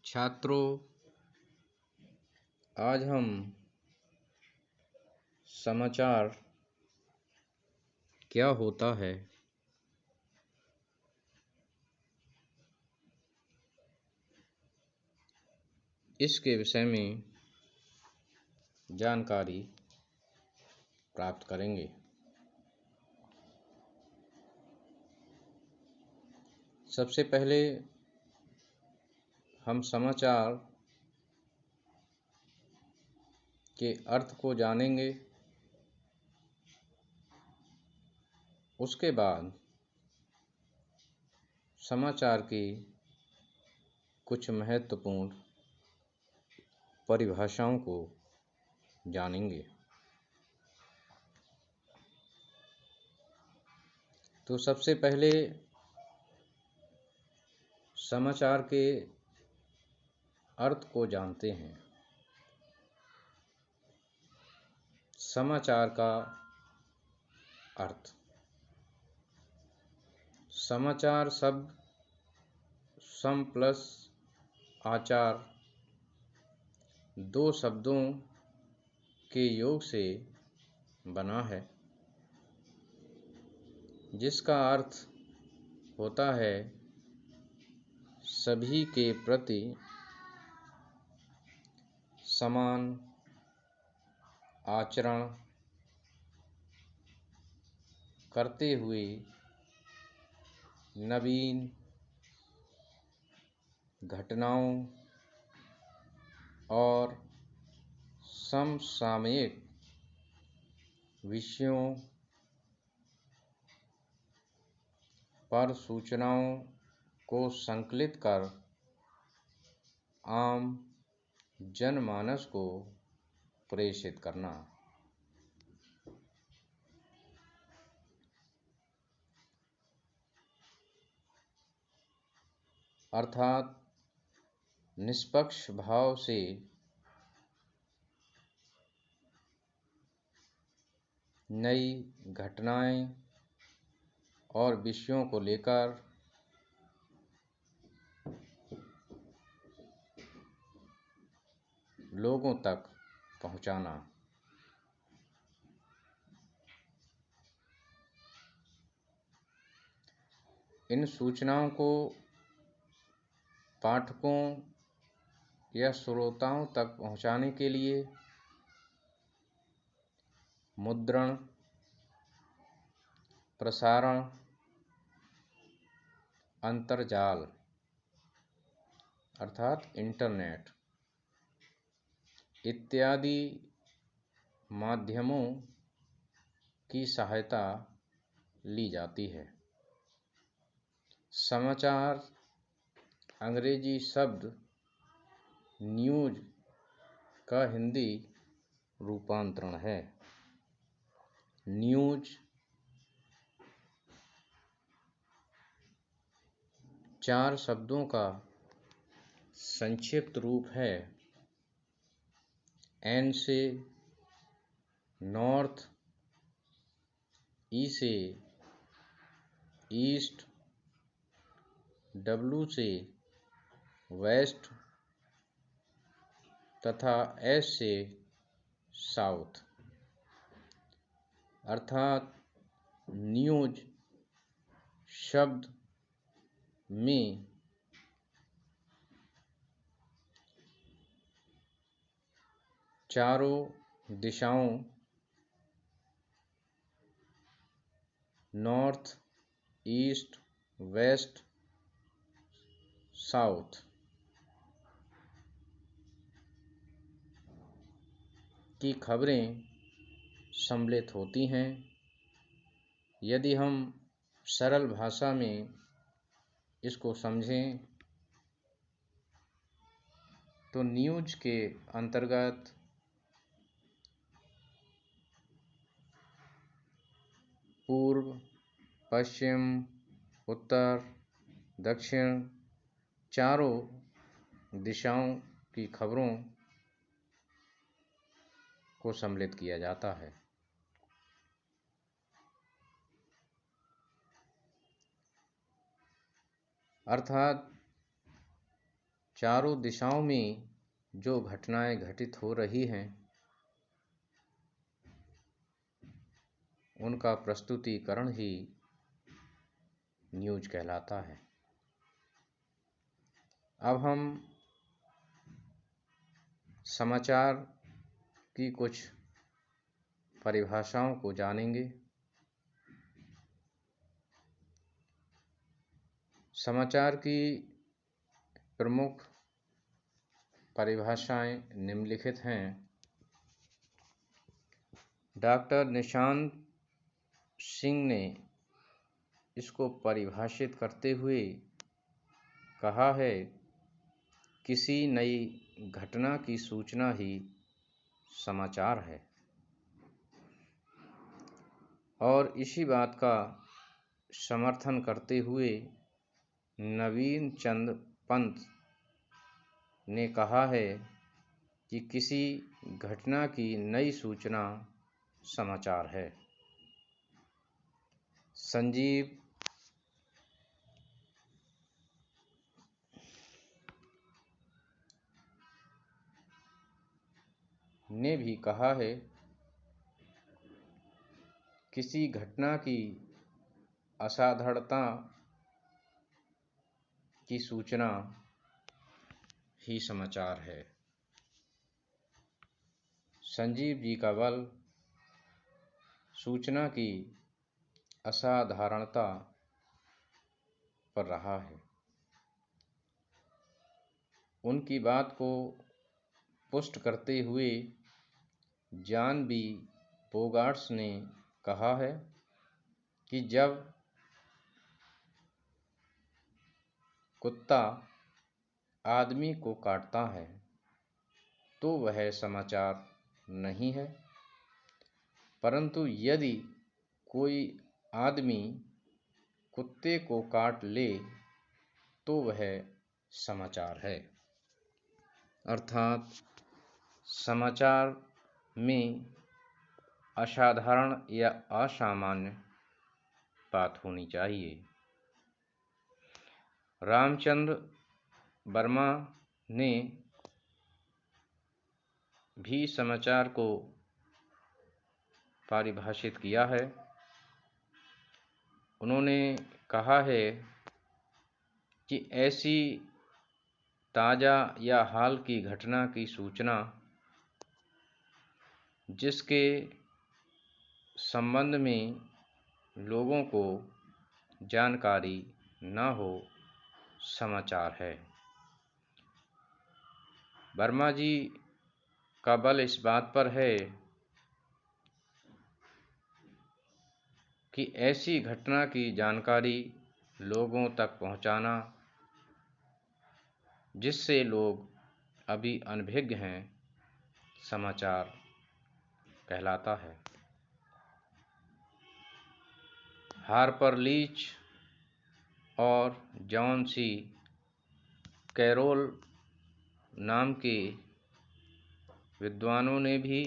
छात्रों, आज हम समाचार क्या होता है इसके विषय में जानकारी प्राप्त करेंगे। सबसे पहले हम समाचार के अर्थ को जानेंगे। उसके बाद समाचार की कुछ महत्वपूर्ण परिभाषाओं को जानेंगे। तो सबसे पहले समाचार के अर्थ को जानते हैं। समाचार का अर्थ। समाचार शब्द सम प्लस आचार दो शब्दों के योग से बना है, जिसका अर्थ होता है सभी के प्रति समान आचरण करते हुए नवीन घटनाओं और समसामयिक विषयों पर सूचनाओं को संकलित कर आम जनमानस को प्रेषित करना। अर्थात निष्पक्ष भाव से नई घटनाएं और विषयों को लेकर लोगों तक पहुंचाना। इन सूचनाओं को पाठकों या श्रोताओं तक पहुंचाने के लिए मुद्रण, प्रसारण, अंतर्जाल अर्थात इंटरनेट इत्यादि माध्यमों की सहायता ली जाती है। समाचार अंग्रेजी शब्द न्यूज़ का हिंदी रूपांतरण है। न्यूज़ चार शब्दों का संक्षिप्त रूप है। एन से नॉर्थ, ई से ईस्ट, डब्ल्यू से वेस्ट तथा एस से साउथ। अर्थात न्यूज़ शब्द में चारों दिशाओं नॉर्थ, ईस्ट, वेस्ट, साउथ की खबरें सम्मिलित होती हैं। यदि हम सरल भाषा में इसको समझें तो न्यूज़ के अंतर्गत पूर्व, पश्चिम, उत्तर, दक्षिण चारों दिशाओं की खबरों को सम्मिलित किया जाता है। अर्थात चारों दिशाओं में जो घटनाएं घटित हो रही हैं उनका प्रस्तुतिकरण ही न्यूज कहलाता है। अब हम समाचार की कुछ परिभाषाओं को जानेंगे। समाचार की प्रमुख परिभाषाएं निम्नलिखित हैं। डॉक्टर निशांत सिंह ने इसको परिभाषित करते हुए कहा है, किसी नई घटना की सूचना ही समाचार है। और इसी बात का समर्थन करते हुए नवीन चंद पंत ने कहा है कि किसी घटना की नई सूचना समाचार है। संजीव ने भी कहा है, किसी घटना की असाधारणता की सूचना ही समाचार है। संजीव जी का बल सूचना की असाधारणता पर रहा है। उनकी बात को पुष्ट करते हुए जॉन बी बोगार्ट्स ने कहा है कि जब कुत्ता आदमी को काटता है तो वह समाचार नहीं है, परंतु यदि कोई आदमी कुत्ते को काट ले तो वह समाचार है। अर्थात समाचार में असाधारण या असामान्य बात होनी चाहिए। रामचंद्र वर्मा ने भी समाचार को परिभाषित किया है। उन्होंने कहा है कि ऐसी ताज़ा या हाल की घटना की सूचना जिसके संबंध में लोगों को जानकारी न हो समाचार है। वर्मा जी का बल इस बात पर है कि ऐसी घटना की जानकारी लोगों तक पहुंचाना जिससे लोग अभी अनभिज्ञ हैं समाचार कहलाता है। हार्पर लीच और जॉन सी कैरोल नाम के विद्वानों ने भी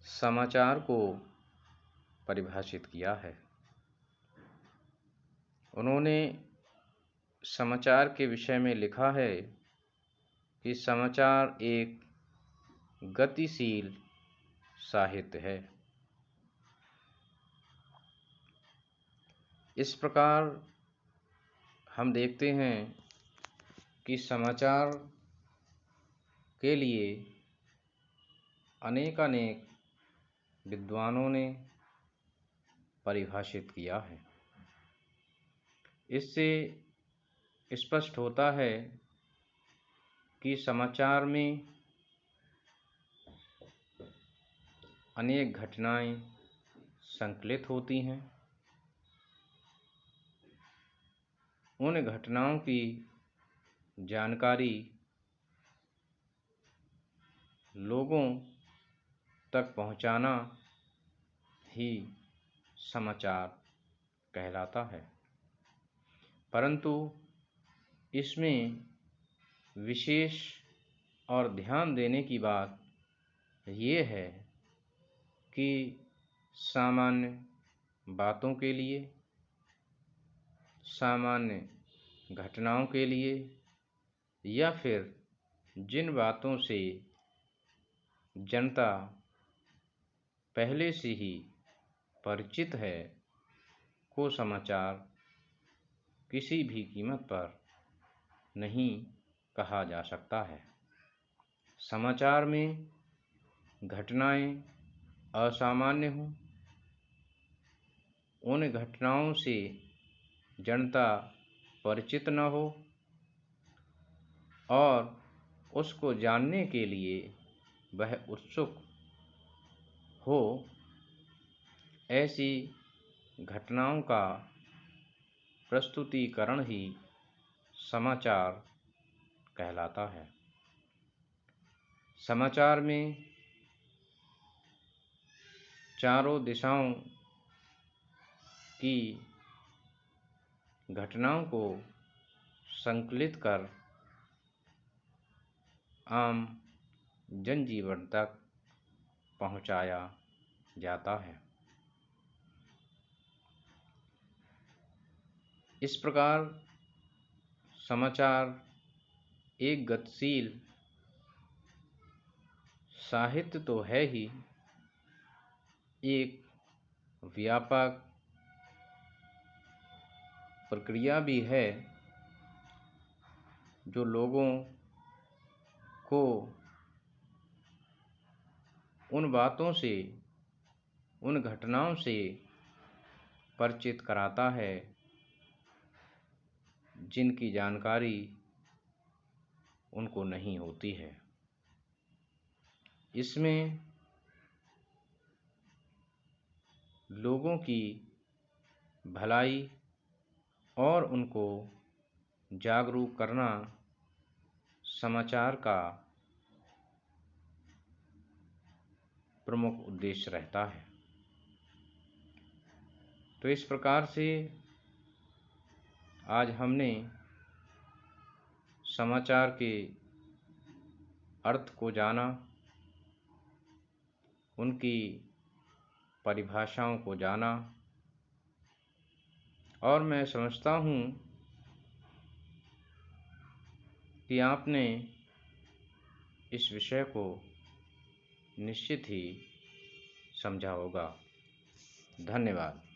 समाचार को परिभाषित किया है। उन्होंने समाचार के विषय में लिखा है कि समाचार एक गतिशील साहित्य है। इस प्रकार हम देखते हैं कि समाचार के लिए अनेक विद्वानों ने परिभाषित किया है। इससे स्पष्ट होता है कि समाचार में अनेक घटनाएं संकलित होती हैं। उन घटनाओं की जानकारी लोगों तक पहुंचाना ही समाचार कहलाता है। परंतु इसमें विशेष और ध्यान देने की बात ये है कि सामान्य बातों के लिए, सामान्य घटनाओं के लिए या फिर जिन बातों से जनता पहले से ही परिचित है को समाचार किसी भी कीमत पर नहीं कहा जा सकता है। समाचार में घटनाएं असामान्य हों, उन घटनाओं से जनता परिचित न हो और उसको जानने के लिए वह उत्सुक हो, ऐसी घटनाओं का प्रस्तुतिकरण ही समाचार कहलाता है। समाचार में चारों दिशाओं की घटनाओं को संकलित कर आम जनजीवन तक पहुंचाया जाता है। इस प्रकार समाचार एक गतिशील साहित्य तो है ही, एक व्यापक प्रक्रिया भी है जो लोगों को उन बातों से, उन घटनाओं से परिचित कराता है जिनकी जानकारी उनको नहीं होती है। इसमें लोगों की भलाई और उनको जागरूक करना समाचार का प्रमुख उद्देश्य रहता है। तो इस प्रकार से आज हमने समाचार के अर्थ को जाना, उनकी परिभाषाओं को जाना, और मैं समझता हूँ कि आपने इस विषय को निश्चित ही समझा होगा। धन्यवाद।